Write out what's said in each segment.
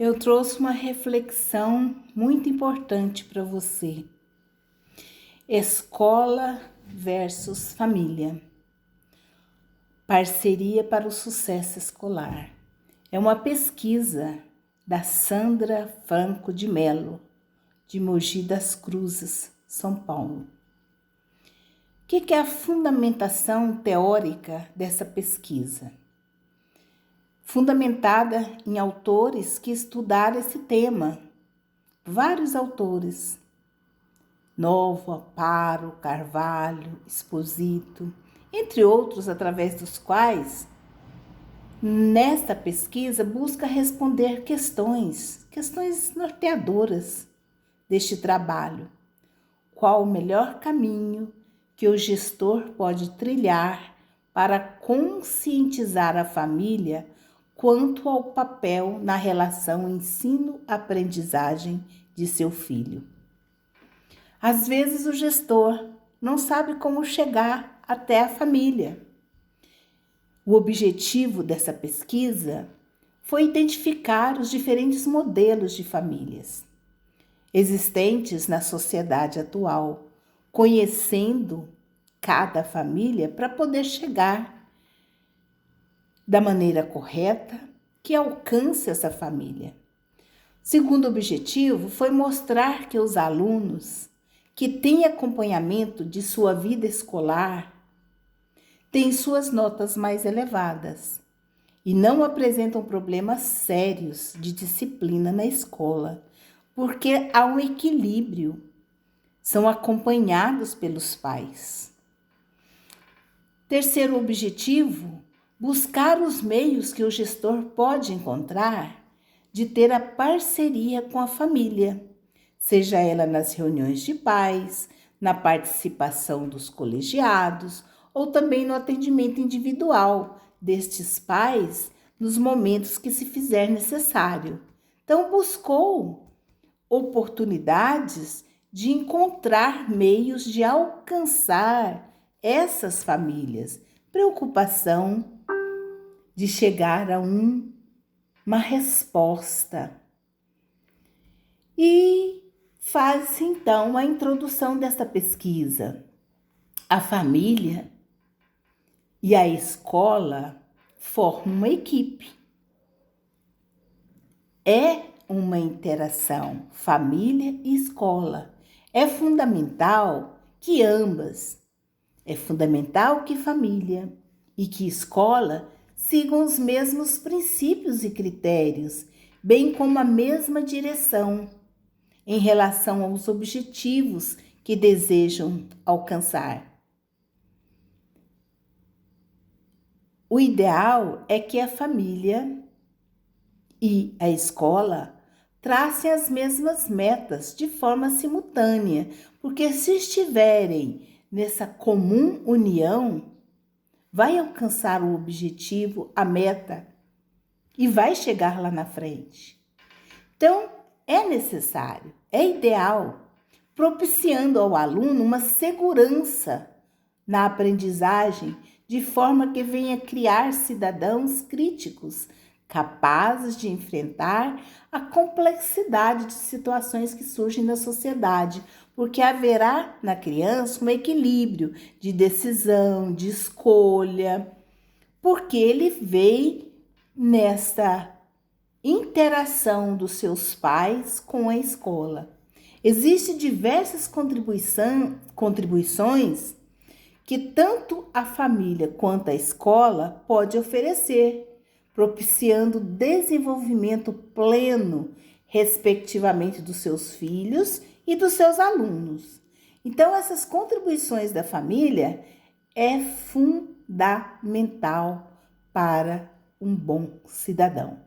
Eu trouxe uma reflexão muito importante para você. Escola versus família. Parceria para o sucesso escolar. É uma pesquisa da Sandra Franco de Mello, de Mogi das Cruzes, São Paulo. O que é a fundamentação teórica dessa pesquisa? Fundamentada em autores que estudaram esse tema. Vários autores. Novo, Aparo, Carvalho, Esposito, entre outros, através dos quais, nesta pesquisa, busca responder questões norteadoras deste trabalho. Qual o melhor caminho que o gestor pode trilhar para conscientizar a família quanto ao papel na relação ensino-aprendizagem de seu filho? Às vezes o gestor não sabe como chegar até a família. O objetivo dessa pesquisa foi identificar os diferentes modelos de famílias existentes na sociedade atual, conhecendo cada família para poder chegar da maneira correta que alcance essa família. Segundo objetivo foi mostrar que os alunos que têm acompanhamento de sua vida escolar têm suas notas mais elevadas e não apresentam problemas sérios de disciplina na escola, porque há um equilíbrio, são acompanhados pelos pais. Terceiro objetivo, buscar os meios que o gestor pode encontrar de ter a parceria com a família, seja ela nas reuniões de pais, na participação dos colegiados ou também no atendimento individual destes pais nos momentos que se fizer necessário. Então, buscou oportunidades de encontrar meios de alcançar essas famílias, preocupação de chegar a uma resposta. E faz então a introdução desta pesquisa. A família e a escola formam uma equipe. É uma interação, família e escola. É fundamental que ambas, é fundamental que família e que escola sigam os mesmos princípios e critérios, bem como a mesma direção em relação aos objetivos que desejam alcançar. O ideal é que a família e a escola tracem as mesmas metas de forma simultânea, porque se estiverem nessa comum união, vai alcançar o objetivo, a meta, e vai chegar lá na frente. Então, é necessário, é ideal, propiciando ao aluno uma segurança na aprendizagem, de forma que venha criar cidadãos críticos, capazes de enfrentar a complexidade de situações que surgem na sociedade, porque haverá na criança um equilíbrio de decisão, de escolha, porque ele veio nesta interação dos seus pais com a escola. Existem diversas contribuições que tanto a família quanto a escola pode oferecer, propiciando desenvolvimento pleno, respectivamente, dos seus filhos e dos seus alunos. Então, essas contribuições da família é fundamental para um bom cidadão.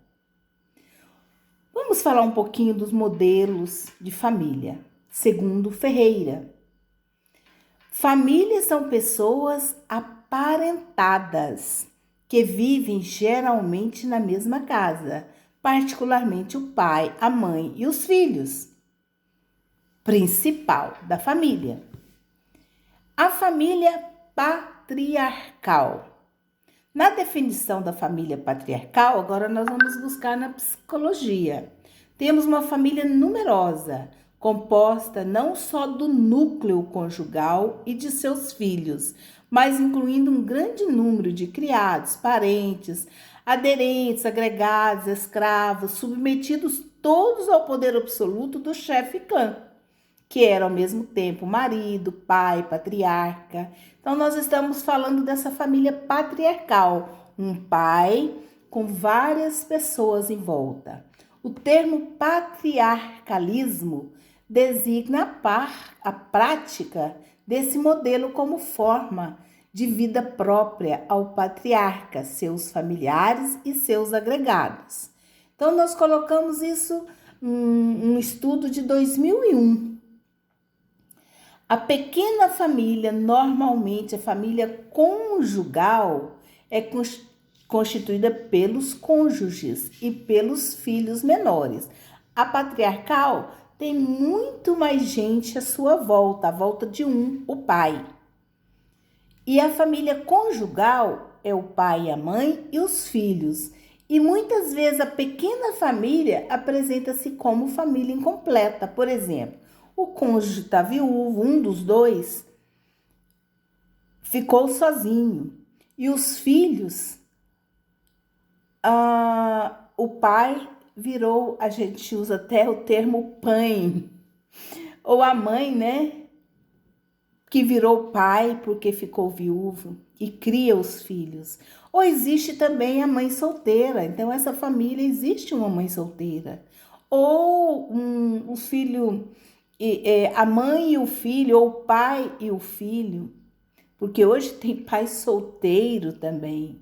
Vamos falar um pouquinho dos modelos de família, segundo Ferreira. Famílias são pessoas aparentadas, que vivem geralmente na mesma casa, particularmente o pai, a mãe e os filhos. Principal da família. A família patriarcal. Na definição da família patriarcal, agora nós vamos buscar na psicologia. Temos uma família numerosa, composta não só do núcleo conjugal e de seus filhos, mas incluindo um grande número de criados, parentes, aderentes, agregados, escravos, submetidos todos ao poder absoluto do chefe clã, que era ao mesmo tempo marido, pai, patriarca. Então nós estamos falando dessa família patriarcal, um pai com várias pessoas em volta. O termo patriarcalismo designa a prática desse modelo como forma de vida própria ao patriarca, seus familiares e seus agregados. Então, nós colocamos isso um estudo de 2001. A pequena família, normalmente a família conjugal, é constituída pelos cônjuges e pelos filhos menores. A patriarcal tem muito mais gente à sua volta, à volta de o pai. E a família conjugal é o pai, a mãe e os filhos. E muitas vezes a pequena família apresenta-se como família incompleta. Por exemplo, o cônjuge está viúvo, um dos dois ficou sozinho. E os filhos, o pai virou, a gente usa até o termo pai, ou a mãe, né, que virou pai porque ficou viúvo e cria os filhos. Ou existe também a mãe solteira, então essa família existe uma mãe solteira. Ou o filho, a mãe e o filho, ou o pai e o filho, porque hoje tem pai solteiro também.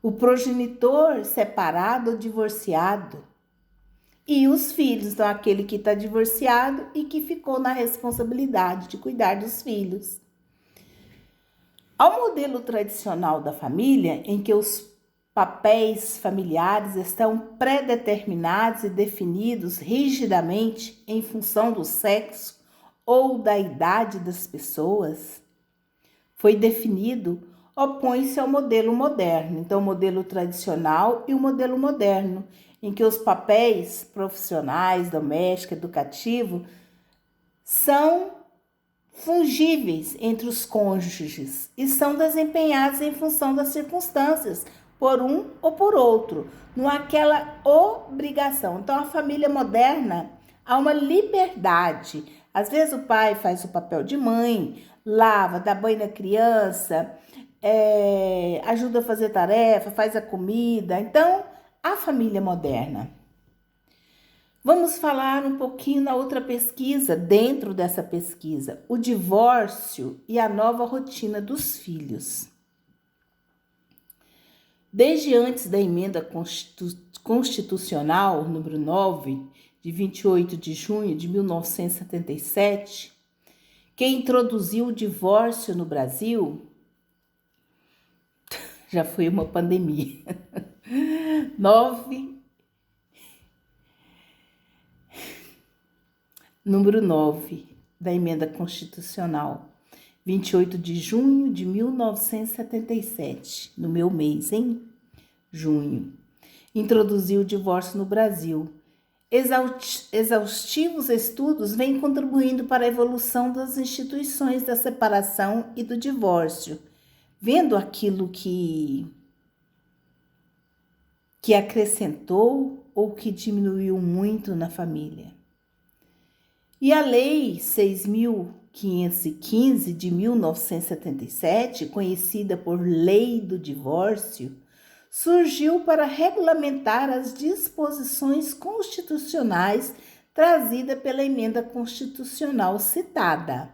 O progenitor separado ou divorciado. E os filhos, então aquele que está divorciado e que ficou na responsabilidade de cuidar dos filhos. Ao modelo tradicional da família, em que os papéis familiares estão pré-determinados e definidos rigidamente em função do sexo ou da idade das pessoas, foi definido, opõe-se ao modelo moderno. Então, o modelo tradicional e o modelo moderno, em que os papéis profissionais, doméstico, educativo, são fungíveis entre os cônjuges e são desempenhados em função das circunstâncias, por um ou por outro, não há aquela obrigação. Então, a família moderna há uma liberdade. Às vezes o pai faz o papel de mãe, lava, dá banho na criança, ajuda a fazer tarefa, faz a comida. Então, a família moderna. Vamos falar um pouquinho na outra pesquisa, dentro dessa pesquisa, o divórcio e a nova rotina dos filhos. Desde antes da emenda constitucional número 9, de 28 de junho de 1977, que introduziu o divórcio no Brasil, já foi uma pandemia. Número 9 da emenda constitucional, 28 de junho de 1977, no meu mês, hein? Junho. Introduziu o divórcio no Brasil. Exaustivos estudos vêm contribuindo para a evolução das instituições da separação e do divórcio, vendo aquilo que acrescentou ou que diminuiu muito na família. E a Lei 6.515 de 1977, conhecida por Lei do Divórcio, surgiu para regulamentar as disposições constitucionais trazidas pela emenda constitucional citada.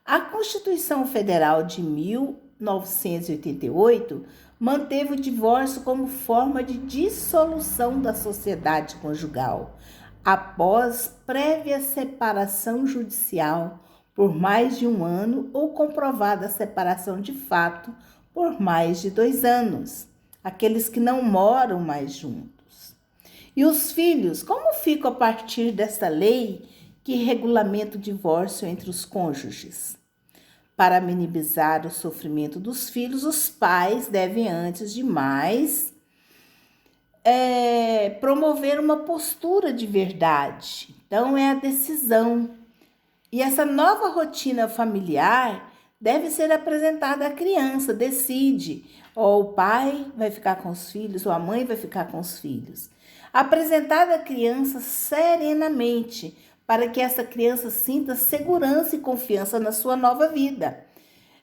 A Constituição Federal de 1988 manteve o divórcio como forma de dissolução da sociedade conjugal, após prévia separação judicial por mais de 1 ano ou comprovada a separação de fato por mais de 2 anos, aqueles que não moram mais juntos. E os filhos, como ficam a partir desta lei que regulamenta o divórcio entre os cônjuges? Para minimizar o sofrimento dos filhos, os pais devem, antes de mais, promover uma postura de verdade. Então, é a decisão. E essa nova rotina familiar deve ser apresentada à criança, decide. Ou o pai vai ficar com os filhos, ou a mãe vai ficar com os filhos. Apresentada à criança serenamente, para que essa criança sinta segurança e confiança na sua nova vida.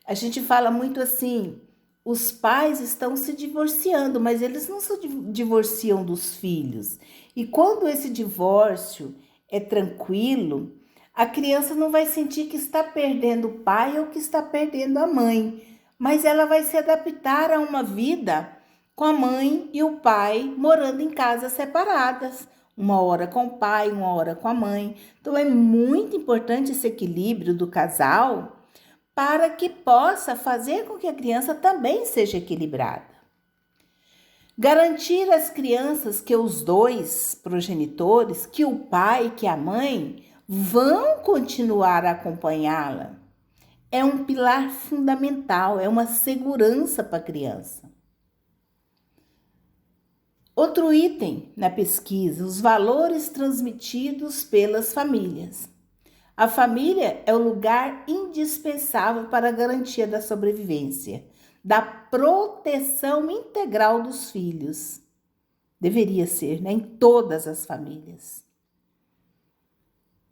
A gente fala muito assim, os pais estão se divorciando, mas eles não se divorciam dos filhos. E quando esse divórcio é tranquilo, a criança não vai sentir que está perdendo o pai ou que está perdendo a mãe, mas ela vai se adaptar a uma vida com a mãe e o pai morando em casas separadas. Uma hora com o pai, uma hora com a mãe. Então é muito importante esse equilíbrio do casal para que possa fazer com que a criança também seja equilibrada. Garantir às crianças que os dois progenitores, que o pai e que a mãe, vão continuar a acompanhá-la. É um pilar fundamental, é uma segurança para a criança. Outro item na pesquisa, os valores transmitidos pelas famílias. A família é o lugar indispensável para a garantia da sobrevivência, da proteção integral dos filhos. Deveria ser, né, em todas as famílias.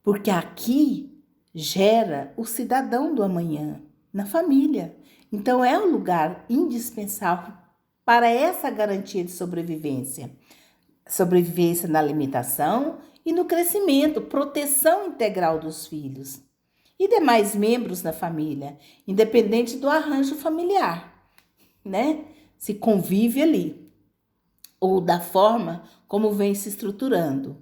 Porque aqui gera o cidadão do amanhã, na família. Então é um lugar indispensável para essa garantia de sobrevivência. Sobrevivência na alimentação e no crescimento, proteção integral dos filhos e demais membros da família, independente do arranjo familiar, né? Se convive ali, ou da forma como vem se estruturando.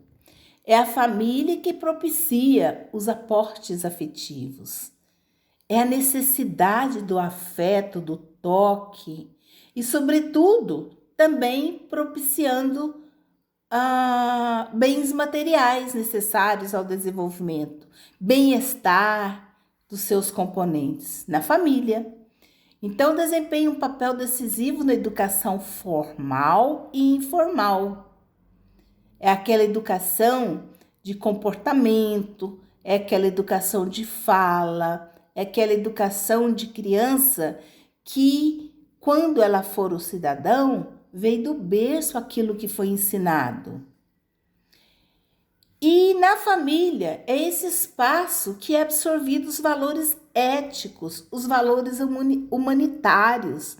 É a família que propicia os aportes afetivos. É a necessidade do afeto, do toque e, sobretudo, também propiciando bens materiais necessários ao desenvolvimento, bem-estar dos seus componentes na família. Então, desempenha um papel decisivo na educação formal e informal. É aquela educação de comportamento, é aquela educação de fala, é aquela educação de criança que, quando ela for o cidadão, veio do berço aquilo que foi ensinado. E na família é esse espaço que é absorvido os valores éticos, os valores humanitários.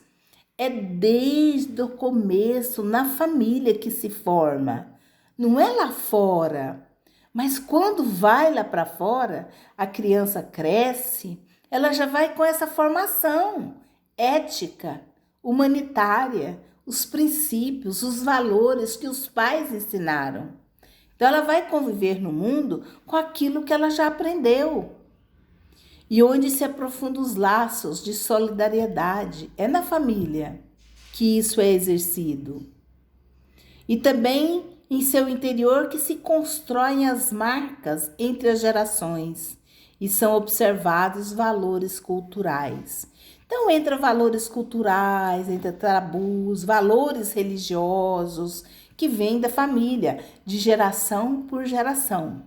É desde o começo, na família, que se forma. Não é lá fora. Mas quando vai lá para fora, a criança cresce, ela já vai com essa formação ética, humanitária, os princípios, os valores que os pais ensinaram. Então, ela vai conviver no mundo com aquilo que ela já aprendeu. E onde se aprofundam os laços de solidariedade. É na família que isso é exercido. E também em seu interior que se constroem as marcas entre as gerações e são observados valores culturais. Então, entra valores culturais, entra tabus, valores religiosos que vêm da família, de geração por geração.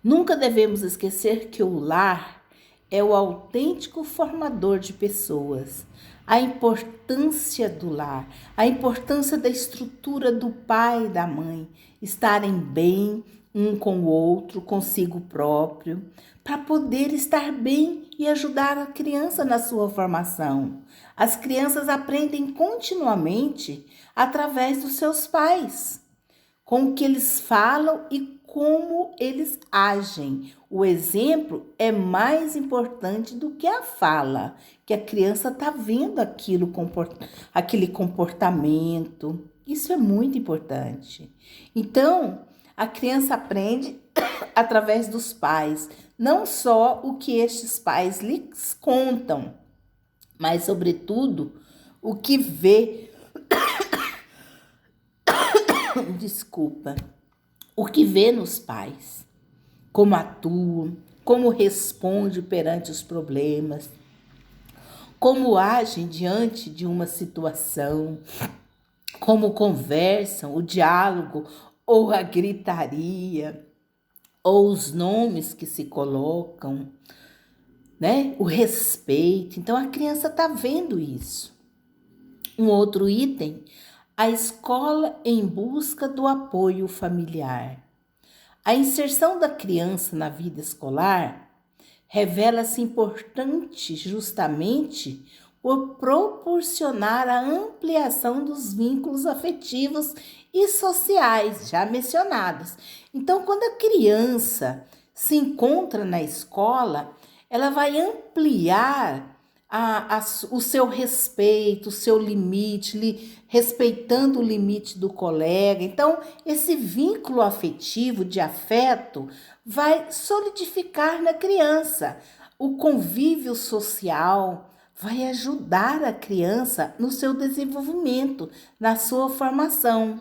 Nunca devemos esquecer que o lar é o autêntico formador de pessoas. A importância do lar, a importância da estrutura do pai e da mãe estarem bem um com o outro, consigo próprio, para poder estar bem e ajudar a criança na sua formação. As crianças aprendem continuamente através dos seus pais, com o que eles falam e como eles agem. O exemplo é mais importante do que a fala, que a criança está vendo aquele comportamento. Isso é muito importante. Então, a criança aprende através dos pais, não só o que estes pais lhes contam, mas, sobretudo, o que vê. Desculpa. O que vê nos pais, como atuam, como responde perante os problemas, como agem diante de uma situação, como conversam, o diálogo, ou a gritaria, ou os nomes que se colocam, né? O respeito. Então a criança está vendo isso. Um outro item, a escola em busca do apoio familiar. A inserção da criança na vida escolar revela-se importante justamente por proporcionar a ampliação dos vínculos afetivos e sociais já mencionados. Então, quando a criança se encontra na escola, ela vai ampliar o seu respeito, o seu limite, respeitando o limite do colega. Então, esse vínculo afetivo, de afeto, vai solidificar na criança. O convívio social vai ajudar a criança no seu desenvolvimento, na sua formação.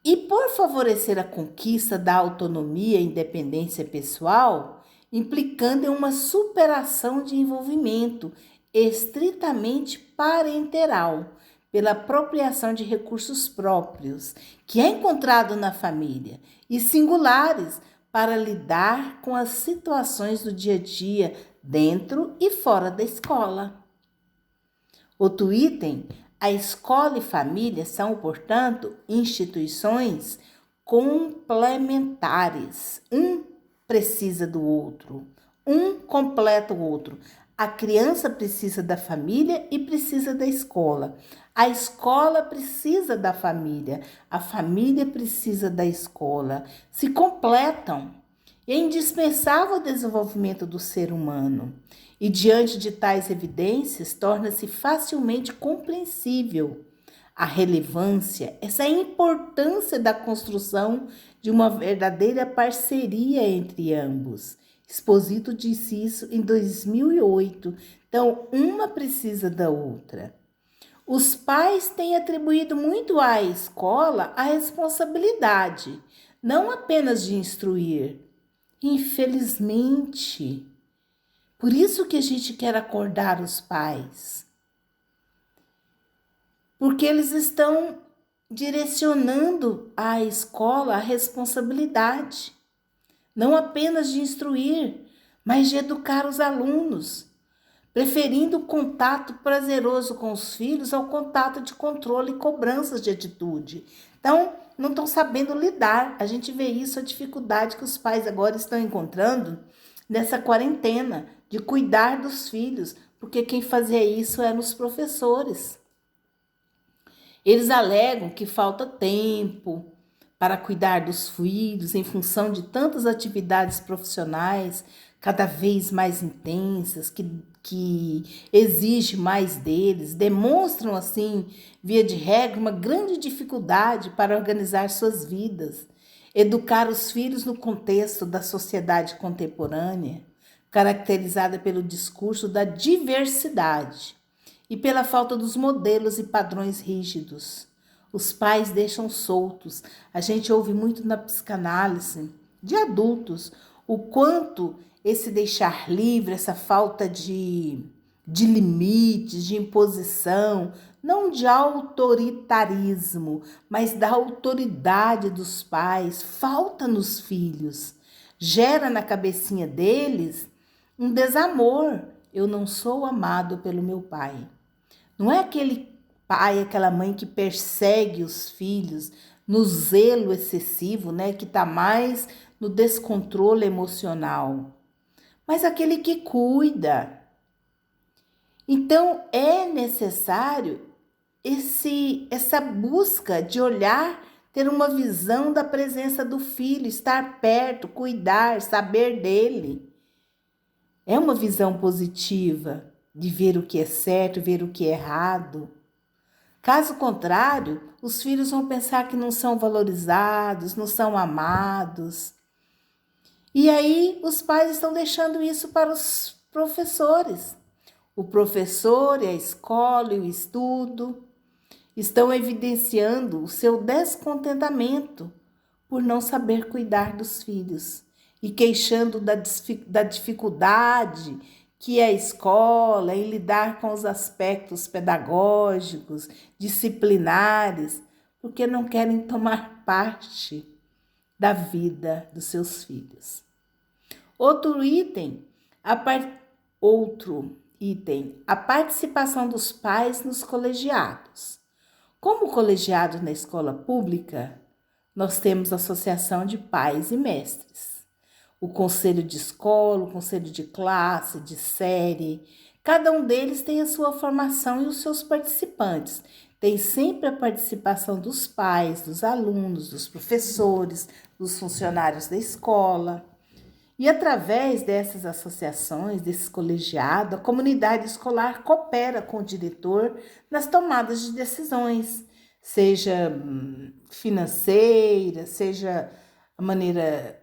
E por favorecer a conquista da autonomia e independência pessoal, implicando em uma superação de envolvimento estritamente parenteral, pela apropriação de recursos próprios, que é encontrado na família, e singulares para lidar com as situações do dia a dia, dentro e fora da escola. Outro item, a escola e família são, portanto, instituições complementares. Um precisa do outro, um completa o outro. A criança precisa da família e precisa da escola. A escola precisa da família, a família precisa da escola. Se completam. É indispensável o desenvolvimento do ser humano. E diante de tais evidências, torna-se facilmente compreensível a relevância, essa importância da construção de uma verdadeira parceria entre ambos. Exposito disse isso em 2008. Então, uma precisa da outra. Os pais têm atribuído muito à escola a responsabilidade, não apenas de instruir. Infelizmente, por isso que a gente quer acordar os pais. Porque eles estão direcionando à escola a responsabilidade, não apenas de instruir, mas de educar os alunos, preferindo o contato prazeroso com os filhos ao contato de controle e cobranças de atitude. Então, não estão sabendo lidar. A gente vê isso, a dificuldade que os pais agora estão encontrando nessa quarentena, de cuidar dos filhos, porque quem fazia isso eram os professores. Eles alegam que falta tempo para cuidar dos filhos em função de tantas atividades profissionais cada vez mais intensas, que exige mais deles, demonstram assim, via de regra, uma grande dificuldade para organizar suas vidas, educar os filhos no contexto da sociedade contemporânea, caracterizada pelo discurso da diversidade e pela falta dos modelos e padrões rígidos. Os pais deixam soltos. A gente ouve muito na psicanálise de adultos o quanto esse deixar livre, essa falta de limites, de imposição, não de autoritarismo, mas da autoridade dos pais, falta nos filhos. Gera na cabecinha deles um desamor. Eu não sou amado pelo meu pai. Não é aquele pai, aquela mãe que persegue os filhos no zelo excessivo, né? Que está mais no descontrole emocional. Mas aquele que cuida. Então, é necessário essa busca de olhar, ter uma visão da presença do filho, estar perto, cuidar, saber dele. É uma visão positiva de ver o que é certo, ver o que é errado. Caso contrário, os filhos vão pensar que não são valorizados, não são amados. E aí os pais estão deixando isso para os professores. O professor e a escola e o estudo estão evidenciando o seu descontentamento por não saber cuidar dos filhos e queixando da dificuldade que é a escola, em lidar com os aspectos pedagógicos, disciplinares, porque não querem tomar parte da vida dos seus filhos. Outro item, a participação dos pais nos colegiados. Como colegiado na escola pública, nós temos a associação de pais e mestres, o conselho de escola, o conselho de classe, de série. Cada um deles tem a sua formação e os seus participantes. Tem sempre a participação dos pais, dos alunos, dos professores, dos funcionários da escola. E através dessas associações, desses colegiados, a comunidade escolar coopera com o diretor nas tomadas de decisões, seja financeira, seja a maneira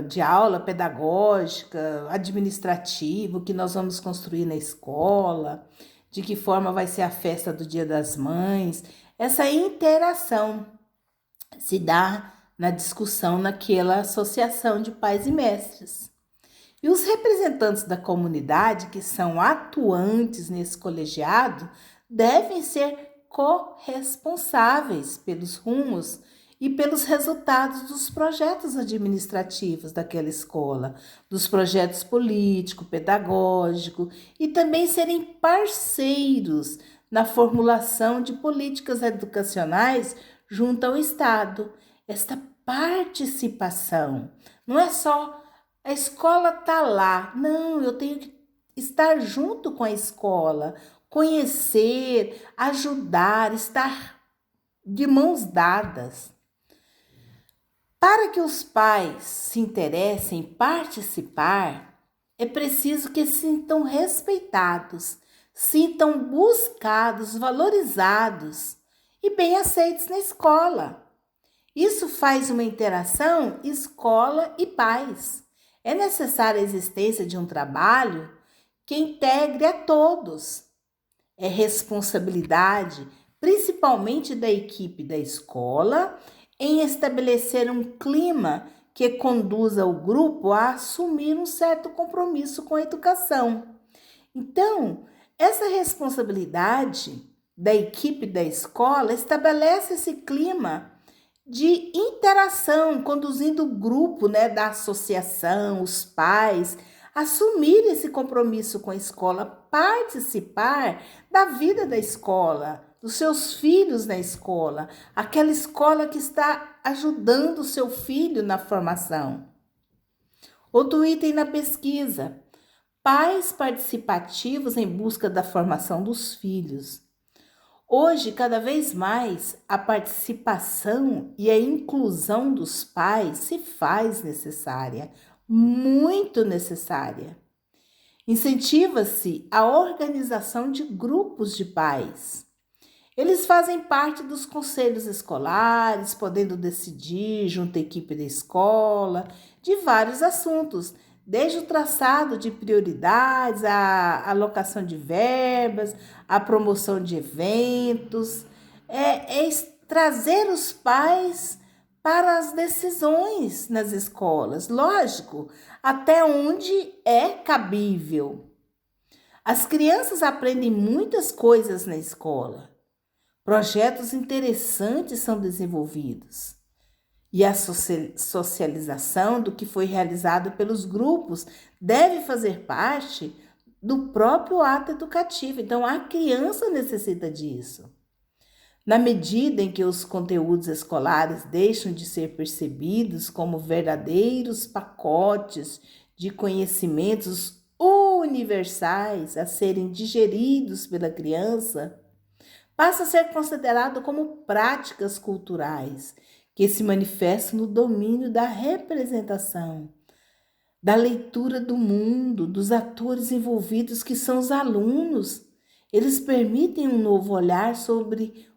de aula pedagógica, administrativa, o que nós vamos construir na escola, de que forma vai ser a festa do Dia das Mães. Essa interação se dá na discussão naquela associação de pais e mestres. E os representantes da comunidade que são atuantes nesse colegiado devem ser corresponsáveis pelos rumos e pelos resultados dos projetos administrativos daquela escola, dos projetos político, pedagógico e também serem parceiros na formulação de políticas educacionais junto ao Estado. Esta participação não é só a escola tá lá, não, eu tenho que estar junto com a escola, conhecer, ajudar, estar de mãos dadas. Para que os pais se interessem em participar, é preciso que se sintam respeitados, sintam buscados, valorizados e bem aceitos na escola. Isso faz uma interação escola e pais. É necessária a existência de um trabalho que integre a todos. É responsabilidade, principalmente da equipe da escola, em estabelecer um clima que conduza o grupo a assumir um certo compromisso com a educação. Então, essa responsabilidade da equipe da escola estabelece esse clima de interação, conduzindo o grupo, da associação, os pais, assumir esse compromisso com a escola, participar da vida da escola, dos seus filhos na escola, aquela escola que está ajudando o seu filho na formação. Outro item na pesquisa: pais participativos em busca da formação dos filhos. Hoje, cada vez mais, a participação e a inclusão dos pais se faz necessária, muito necessária. Incentiva-se a organização de grupos de pais. Eles fazem parte dos conselhos escolares, podendo decidir, junto à equipe da escola, de vários assuntos, desde o traçado de prioridades, a alocação de verbas, a promoção de eventos, trazer os pais para as decisões nas escolas, lógico, até onde é cabível. As crianças aprendem muitas coisas na escola. Projetos interessantes são desenvolvidos. E a socialização do que foi realizado pelos grupos deve fazer parte do próprio ato educativo. Então, a criança necessita disso. Na medida em que os conteúdos escolares deixam de ser percebidos como verdadeiros pacotes de conhecimentos universais a serem digeridos pela criança, passa a ser considerado como práticas culturais que se manifestam no domínio da representação, da leitura do mundo, dos atores envolvidos que são os alunos. Eles permitem um novo olhar sobre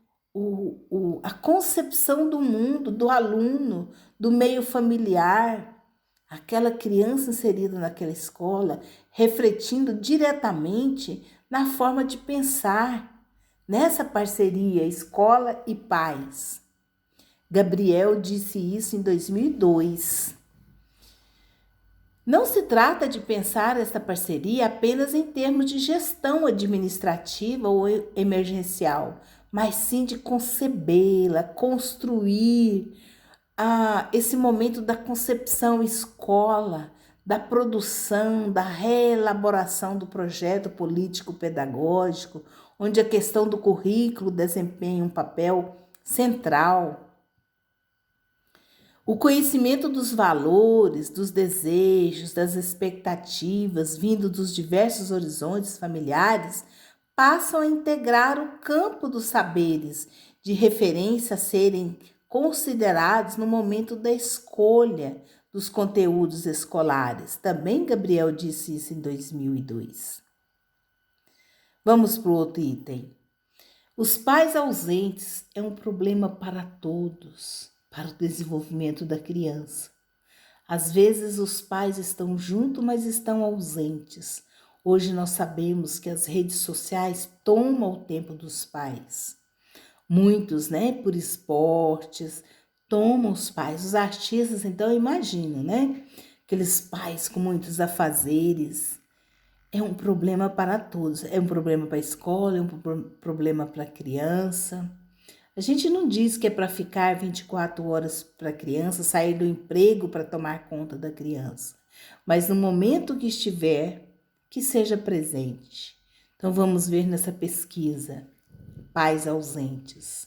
a concepção do mundo, do aluno, do meio familiar, aquela criança inserida naquela escola, refletindo diretamente na forma de pensar, nessa parceria escola e pais. Gabriel disse isso em 2002. Não se trata de pensar esta parceria apenas em termos de gestão administrativa ou emergencial, mas sim de concebê-la, construir esse momento da concepção escola, da produção, da reelaboração do projeto político-pedagógico, onde a questão do currículo desempenha um papel central. O conhecimento dos valores, dos desejos, das expectativas vindo dos diversos horizontes familiares passam a integrar o campo dos saberes de referência a serem considerados no momento da escolha dos conteúdos escolares. Também Gabriel disse isso em 2002. Vamos para o outro item. Os pais ausentes é um problema para todos, para o desenvolvimento da criança. Às vezes os pais estão juntos, mas estão ausentes. Hoje nós sabemos que as redes sociais tomam o tempo dos pais. Muitos, por esportes, tomam os pais. Os artistas, então, imagina, aqueles pais com muitos afazeres. É um problema para todos. É um problema para a escola, é um problema para a criança. A gente não diz que é para ficar 24 horas para a criança, sair do emprego para tomar conta da criança. Mas no momento que estiver, que seja presente. Então vamos ver nessa pesquisa, pais ausentes.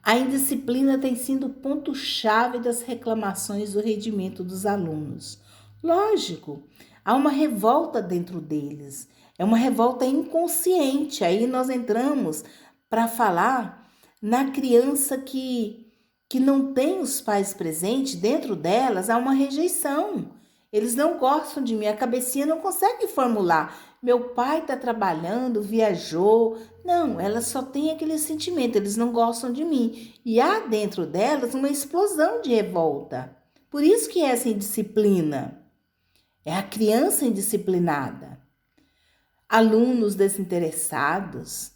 A indisciplina tem sido o ponto-chave das reclamações do rendimento dos alunos. Lógico, há uma revolta dentro deles, é uma revolta inconsciente. Aí nós entramos para falar na criança que não tem os pais presentes, dentro delas há uma rejeição. Eles não gostam de mim, a cabecinha não consegue formular. Meu pai está trabalhando, viajou. Não, elas só têm aquele sentimento, eles não gostam de mim. E há dentro delas uma explosão de revolta. Por isso que é essa indisciplina. É a criança indisciplinada. Alunos desinteressados,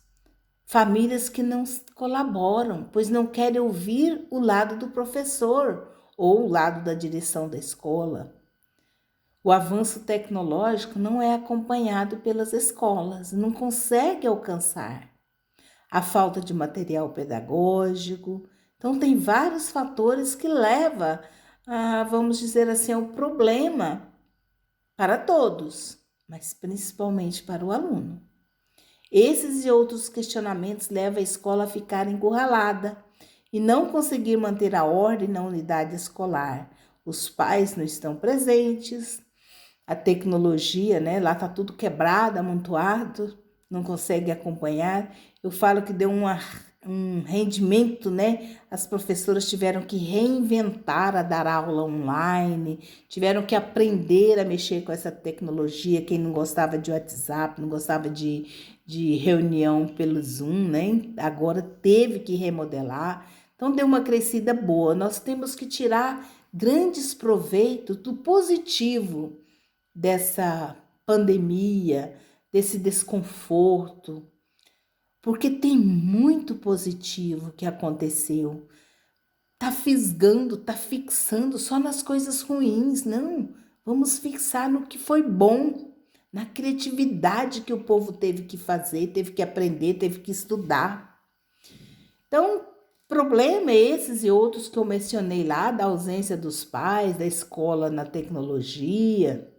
famílias que não colaboram, pois não querem ouvir o lado do professor ou o lado da direção da escola. O avanço tecnológico não é acompanhado pelas escolas, não consegue alcançar. A falta de material pedagógico. Então, tem vários fatores que levam vamos dizer assim, ao problema para todos, mas principalmente para o aluno. Esses e outros questionamentos levam a escola a ficar encurralada e não conseguir manter a ordem na unidade escolar. Os pais não estão presentes, a tecnologia, lá está tudo quebrado, amontoado, não consegue acompanhar. Eu falo que deu um rendimento, As professoras tiveram que reinventar a dar aula online, tiveram que aprender a mexer com essa tecnologia. Quem não gostava de WhatsApp, não gostava de reunião pelo Zoom, Agora teve que remodelar. Então deu uma crescida boa. Nós temos que tirar grandes proveitos do positivo dessa pandemia, desse desconforto, porque tem muito positivo que aconteceu. Tá fisgando, tá fixando só nas coisas ruins, não. Vamos fixar no que foi bom, na criatividade que o povo teve que fazer, teve que aprender, teve que estudar. Então, problema é esses e outros que eu mencionei lá, da ausência dos pais, da escola na tecnologia,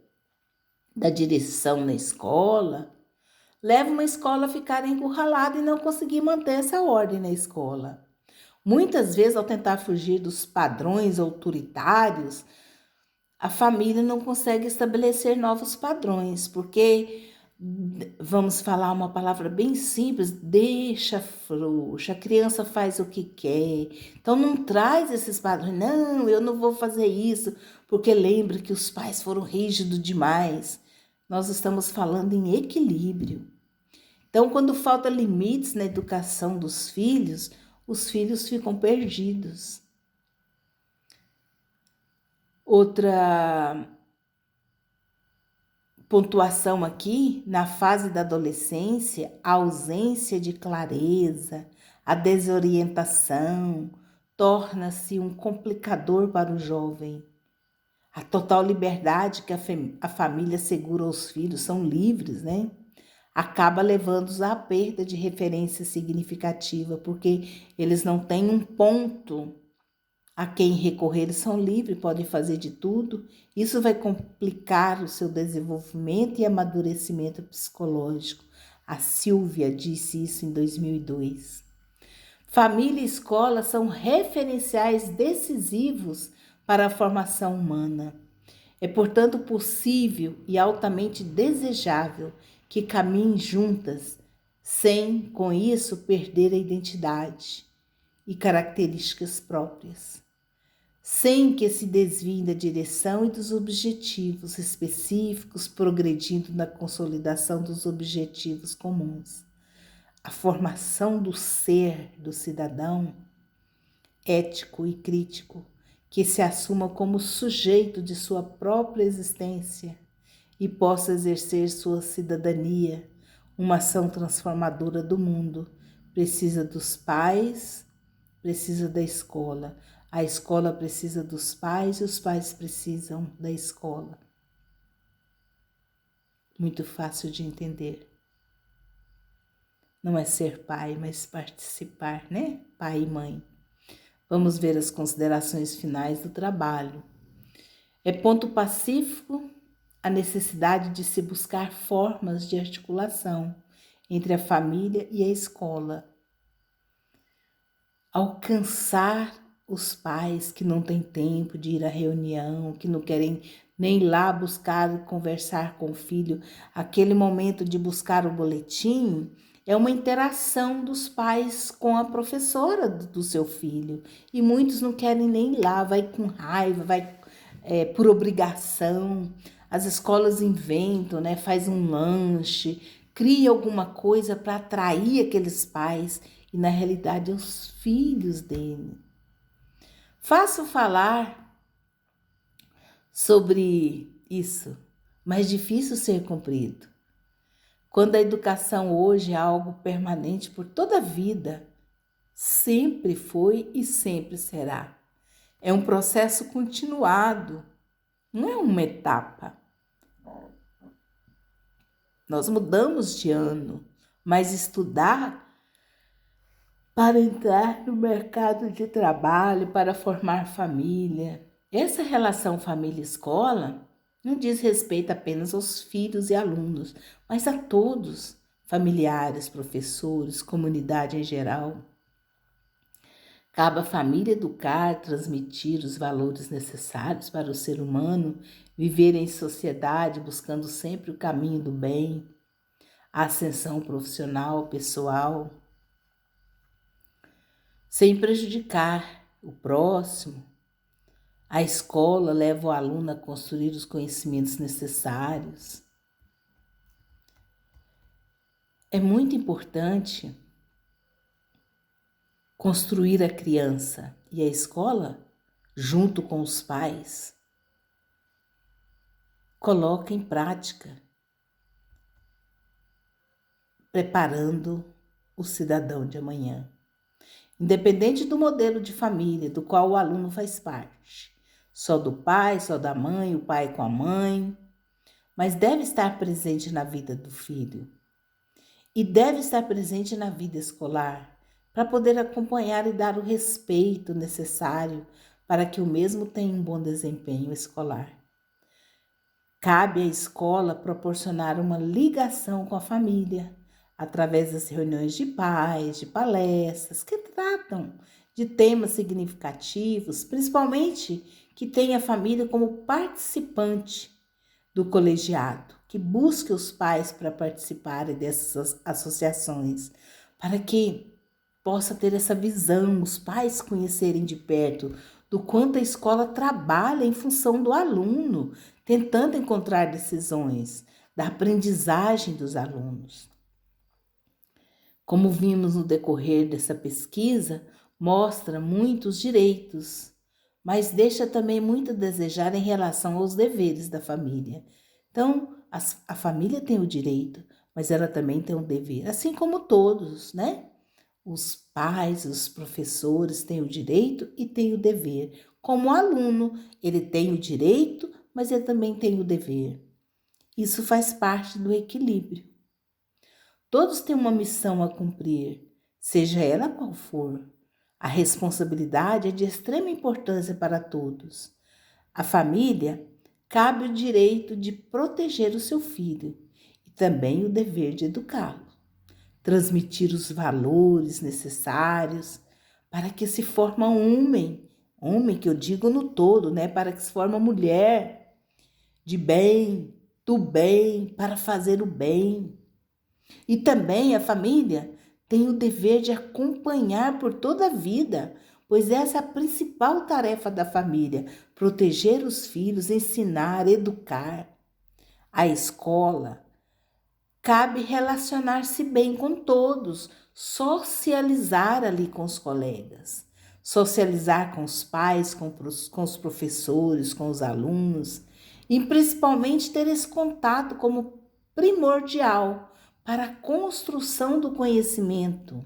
da direção na escola, leva uma escola a ficar encurralada e não conseguir manter essa ordem na escola. Muitas vezes, ao tentar fugir dos padrões autoritários, a família não consegue estabelecer novos padrões, porque, vamos falar uma palavra bem simples, deixa frouxa, a criança faz o que quer. Então não traz esses padrões, não, eu não vou fazer isso, porque lembra que os pais foram rígidos demais. Nós estamos falando em equilíbrio. Então, quando falta limites na educação dos filhos, os filhos ficam perdidos. Outra pontuação aqui, na fase da adolescência, a ausência de clareza, a desorientação, torna-se um complicador para o jovem. A total liberdade que a família assegura aos filhos, são livres, né? Acaba levando-os à perda de referência significativa, porque eles não têm um ponto a quem recorrer, eles são livres, podem fazer de tudo. Isso vai complicar o seu desenvolvimento e amadurecimento psicológico. A Silvia disse isso em 2002. Família e escola são referenciais decisivos para a formação humana. É, portanto, possível e altamente desejável que caminhem juntas, sem, com isso, perder a identidade e características próprias, sem que se desviem da direção e dos objetivos específicos, progredindo na consolidação dos objetivos comuns. A formação do ser do cidadão ético e crítico, que se assuma como sujeito de sua própria existência e possa exercer sua cidadania, uma ação transformadora do mundo, precisa dos pais, precisa da escola. A escola precisa dos pais e os pais precisam da escola. Muito fácil de entender. Não é ser pai, mas participar, né? Pai e mãe. Vamos ver as considerações finais do trabalho. É ponto pacífico a necessidade de se buscar formas de articulação entre a família e a escola. Alcançar os pais que não têm tempo de ir à reunião, que não querem nem ir lá buscar e conversar com o filho, aquele momento de buscar o boletim é uma interação dos pais com a professora do seu filho. E muitos não querem nem ir lá, vai com raiva, vai por obrigação. As escolas inventam, né? Faz um lanche, cria alguma coisa para atrair aqueles pais e na realidade os filhos dele. Fácil falar sobre isso, mas difícil ser cumprido. Quando a educação hoje é algo permanente por toda a vida, sempre foi e sempre será. É um processo continuado, não é uma etapa. Nós mudamos de ano, mas estudar para entrar no mercado de trabalho, para formar família. Essa relação família-escola não diz respeito apenas aos filhos e alunos, mas a todos, familiares, professores, comunidade em geral. Cabe à família educar, transmitir os valores necessários para o ser humano viver em sociedade, buscando sempre o caminho do bem, a ascensão profissional, pessoal, sem prejudicar o próximo. A escola leva o aluno a construir os conhecimentos necessários. É muito importante construir a criança e a escola, junto com os pais, coloca em prática, preparando o cidadão de amanhã. Independente do modelo de família do qual o aluno faz parte, só do pai, só da mãe, o pai com a mãe, mas deve estar presente na vida do filho e deve estar presente na vida escolar para poder acompanhar e dar o respeito necessário para que o mesmo tenha um bom desempenho escolar. Cabe à escola proporcionar uma ligação com a família, através das reuniões de pais, de palestras que tratam de temas significativos, principalmente que tenha a família como participante do colegiado, que busque os pais para participarem dessas associações, para que possa ter essa visão, os pais conhecerem de perto do quanto a escola trabalha em função do aluno, tentando encontrar decisões da aprendizagem dos alunos. Como vimos no decorrer dessa pesquisa, mostra muitos direitos, mas deixa também muito a desejar em relação aos deveres da família. Então, a família tem o direito, mas ela também tem o dever, assim como todos, né? Os pais, os professores têm o direito e têm o dever, Como aluno, ele tem o direito, mas ele também tem o dever. Isso faz parte do equilíbrio. Todos têm uma missão a cumprir, seja ela qual for. A responsabilidade é de extrema importância para todos. A família cabe o direito de proteger o seu filho e também o dever de educá-lo, transmitir os valores necessários para que se forme um homem que eu digo no todo, né? Para que se forme uma mulher de bem, do bem, para fazer o bem. E também a família tem o dever de acompanhar por toda a vida, pois essa é a principal tarefa da família: proteger os filhos, ensinar, educar. A escola cabe relacionar-se bem com todos, socializar ali com os colegas, socializar com os pais, com os professores, com os alunos, e principalmente ter esse contato como primordial para a construção do conhecimento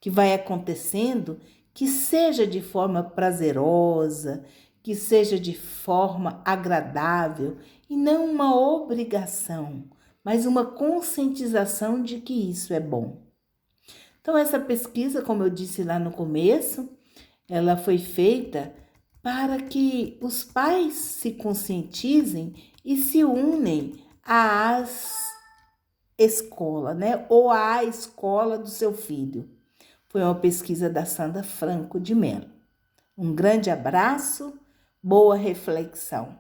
que vai acontecendo, que seja de forma prazerosa, que seja de forma agradável e não uma obrigação, mas uma conscientização de que isso é bom. Então, essa pesquisa, como eu disse lá no começo, ela foi feita para que os pais se conscientizem e se unem às escola, né? Ou à escola do seu filho. Foi uma pesquisa da Sandra Franco de Mello. Um grande abraço, boa reflexão.